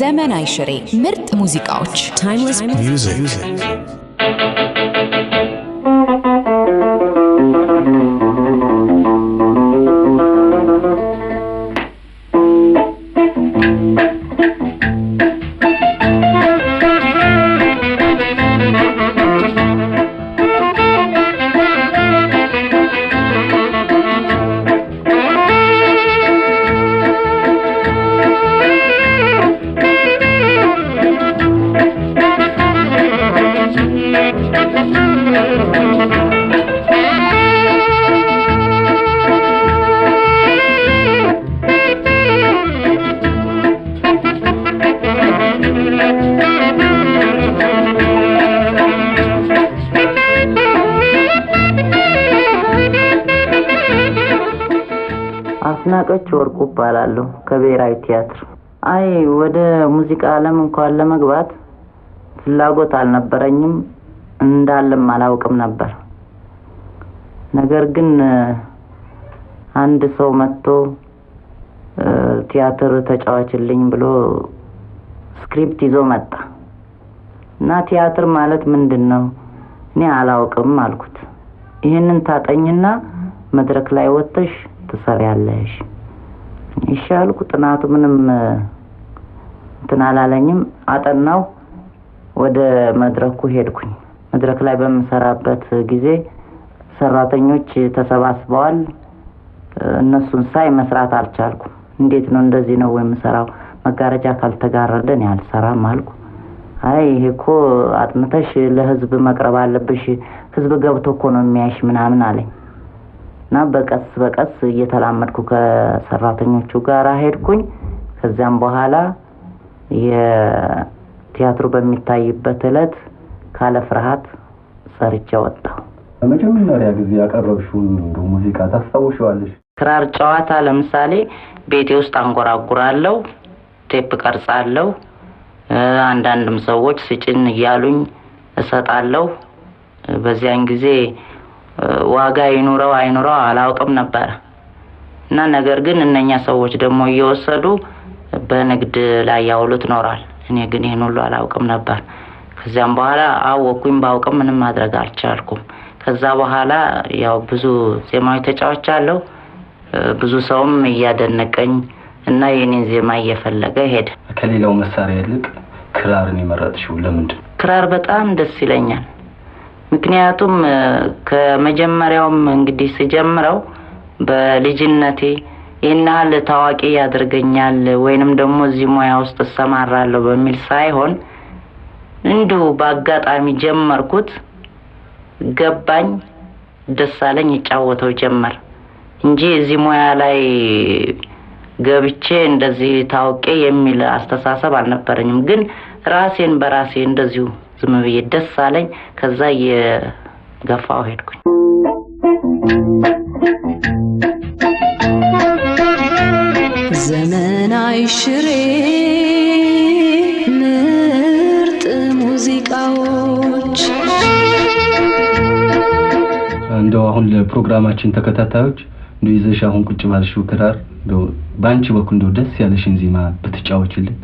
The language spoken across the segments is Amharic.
ዘመናዊ ሽሬ ምርጥ ሙዚቃዎች timeless music አስናቀች ወርቁ ባላለው ከብሔራዊ ቲያትር አይ ወደ ሙዚቃ ዓለም እንኳን ለመግባት ፍላጎት አልነበረኝም እንዳለም አላውቅም ነበር ነገር ግን አንድ ሰው መጥቶ ቲያትር ተጫዋችልኝ ብሎ ስክሪፕት ይዞ መጣ እና ቲያትር ማለት ምንድነው እኔ አላውቅም አልኩት ይሄንን ታጠኝና መድረክ ላይ ወጥተሽ ትሰሪያለሽ ይሻልኩ ጥናቱ ምንም ተናላለኝም አጠናው ወደ መድረኩ ሄድኩኝ መድረክ ላይ በመሰራበት ጊዜ ሰራተኞች ተሰባስበዋል እነሱን ሳይ መስራት አልቻልኩም እንዴት ነው እንደዚህ ነው ወይ መስራው መጋረጃ ካልተጋረደን ያልሰራም አልኩ አይ ይሄኮ አጥንተሽ ለህዝብ መቅረብ አለብሽ ህዝብ ገብቶ እኮ ነው የሚያይሽ ምናምን አለኝ እና በቀስ እየተላመድኩ ከሰራተኞቹ ጋር ሄድኩኝ ከዛም በኋላ የቲያትሩ በሚታይበት ዕለት ካለ ፍርሃት ሰርቼ ወጣሁ በመጀመሪያ ጊዜ ያቀረብሽውን ሙዚቃ ታስታውሻለሽ ክራር ጨዋታ ለምሳሌ ቤቴ ውስጥ አንጎራጉራለሁ ቴፕ ቀርጻለሁ አንዳንድም ሰዎች ስጭን ይያሉኝ እሰጣለሁ በዚያን ጊዜ ዋጋ ይኑረው አይኑረው አላውቅም ነበር እና ነገር ግን እነኛ ሰዎች ደግሞ እየወሰዱ በንግድ ላይ ያውሉት ኖራል እኔ ግን ይሄን ሁሉ አላውቅም ነበር ከዛም በኋላ አወኩኝ ባውቅም ምንም ማድረግ አልቻልኩም ከዛ በኋላ ያው ብዙ ዜማዊ ተጫዋቻለሁ ብዙ ሰውም እያደነቀኝ እና የኔን ዜማ እየፈለገ ሄደ ከሌላው መሳሪያ ይልቅ ክራርን የመረጥሽው ለምንድን ክራር በጣም ደስ ይለኛል ምክንያቱም ከመጀመሪያውም እንግዲህ ሲጀምረው በልጅነቴ ይናል ታዋቂ ያደርገኛል ወይንም ደግሞ እዚህ ሙያ ውስጥ ተሰማራለሁ በሚል ሳይሆን እንዲሁ በአጋጣሚ ጀመርኩት ገባኝ ደሳለኝ ይጫወተው ጀመር እንጂ እዚህ ሙያ ላይ ገብቼ እንደዚህ ታውቄ የሚል አስተሳሰብ አልነበረኝም ግን ራሴን በራሴ እንደዚሁ ዝም ብዬ ደሳለኝ ከዛ የገፋው ሄድኩኝ ዘመናዊ ሽሬ ምርጥ ሙዚቃዎች እንደው አሁን ለፕሮግራማችን ተከታታዮች እንደው ይዘሽ አሁን ቁጭ ባልሽው ክራር እንደው ባንቺ በኩል እንደው ደስ ያለሽን ዜማ ብትጫወችልን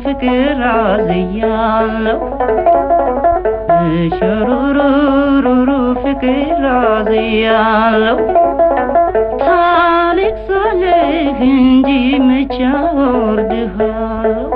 ፍቅር አዝያለሁ ሽሩሩሩሩ ፍቅር አዝያለሁ ታሪክ ሳልህ እንጂ መቼ አወርድሃለሁ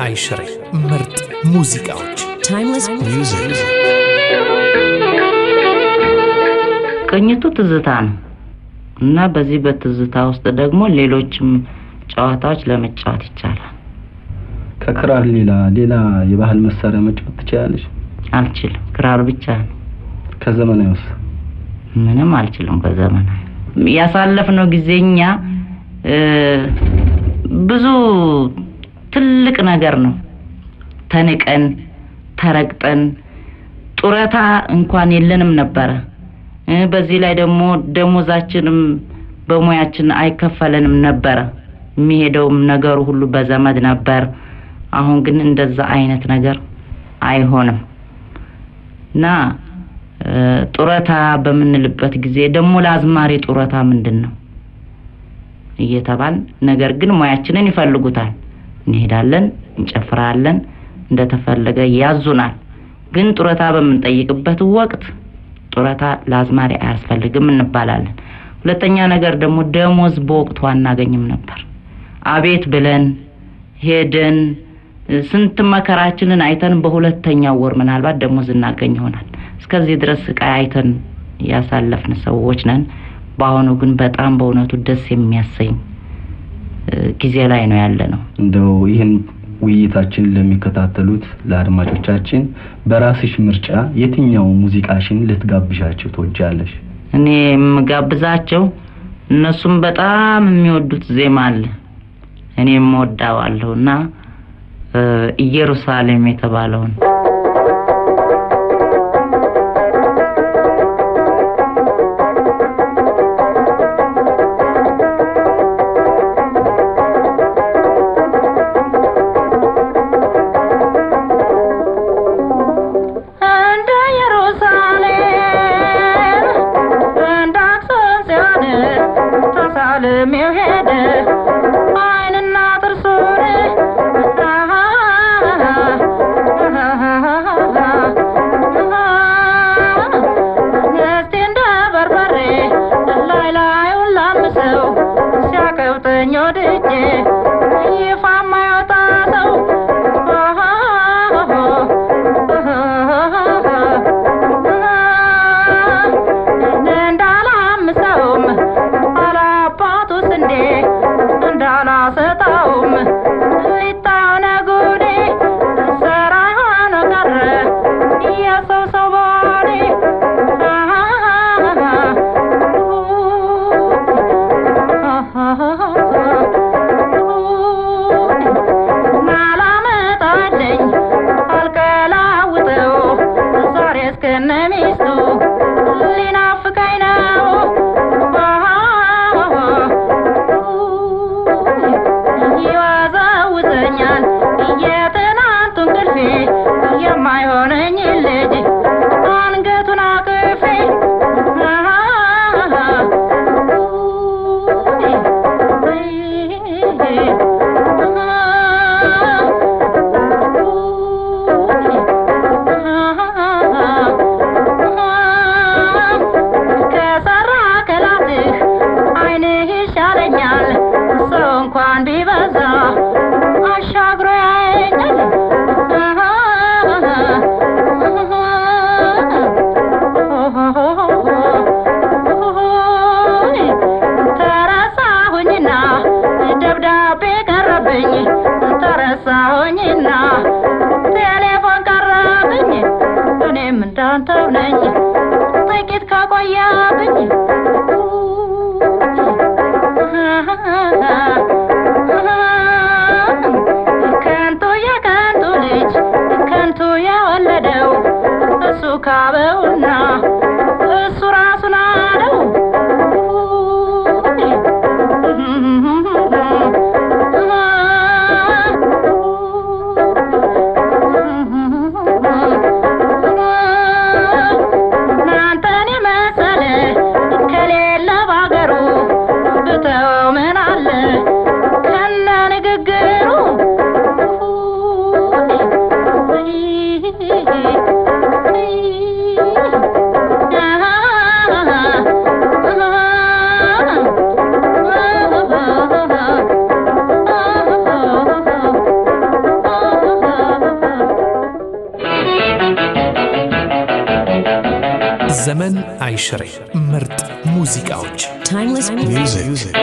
አይሽሬ ምርጥ ሙዚቃዎች Timeless music. ቅኝቱ ትዝታ ነው እና በዚህ በትዝታ ውስጥ ደግሞ ሌሎችም ጨዋታዎች ለመጫወት ይቻላል። ከክራር ሌላ የባህል መሳሪያ መጫወት ትችላለሽ? አልችልም። ክራር ብቻ ነው። ከዘመናዊስ? ምንም አልችልም። ከዘመናዊ ያሳለፍነው ጊዜኛ ብዙ ትልቅ ነገር ነው። ተንቀን ተረግጠን ጡረታ እንኳን የለንም ነበር። በዚህ ላይ ደግሞ ደሞዛችንም በሙያችን አይከፈለንም ነበር። የሚሄደውም ነገሩ ሁሉ በዘመድ ነበር። አሁን ግን እንደዛ አይነት ነገር አይሆንም እና ጡረታ በምንልበት ጊዜ ደግሞ ለአዝማሪ ጡረታ ምንድነው እየተባል ነገር ግን ሙያችንን ይፈልጉታል። እንሄዳለን፣ እንጨፍራለን፣ እንደተፈለገ ያዙናል። ግን ጡረታ በምንጠይቅበት ወቅት ጡረታ ለአዝማሪ አያስፈልግም እንባላለን። ሁለተኛ ነገር ደግሞ ደሞዝ በወቅቱ አናገኝም ነበር። አቤት ብለን ሄደን ስንት መከራችንን አይተን በሁለተኛው ወር ምናልባት ደሞዝ እናገኝ ይሆናል። እስከዚህ ድረስ ስቃይ አይተን ያሳለፍን ሰዎች ነን። በአሁኑ ግን በጣም በእውነቱ ደስ የሚያሰኝ ጊዜ ላይ ነው ያለነው። እንደው ይሄን ውይይታችን ለሚከታተሉት ለአድማጮቻችን በራስሽ ምርጫ የትኛው ሙዚቃሽን ልትጋብዣቸው ትወጃለሽ? እኔ የምጋብዛቸው እነሱም በጣም የሚወዱት ዜማ አለ እኔም ወዳዋለሁና ኢየሩሳሌም የተባለውን ዘመን አይሽሬ ምርጥ ሙዚቃዎች Timeless music.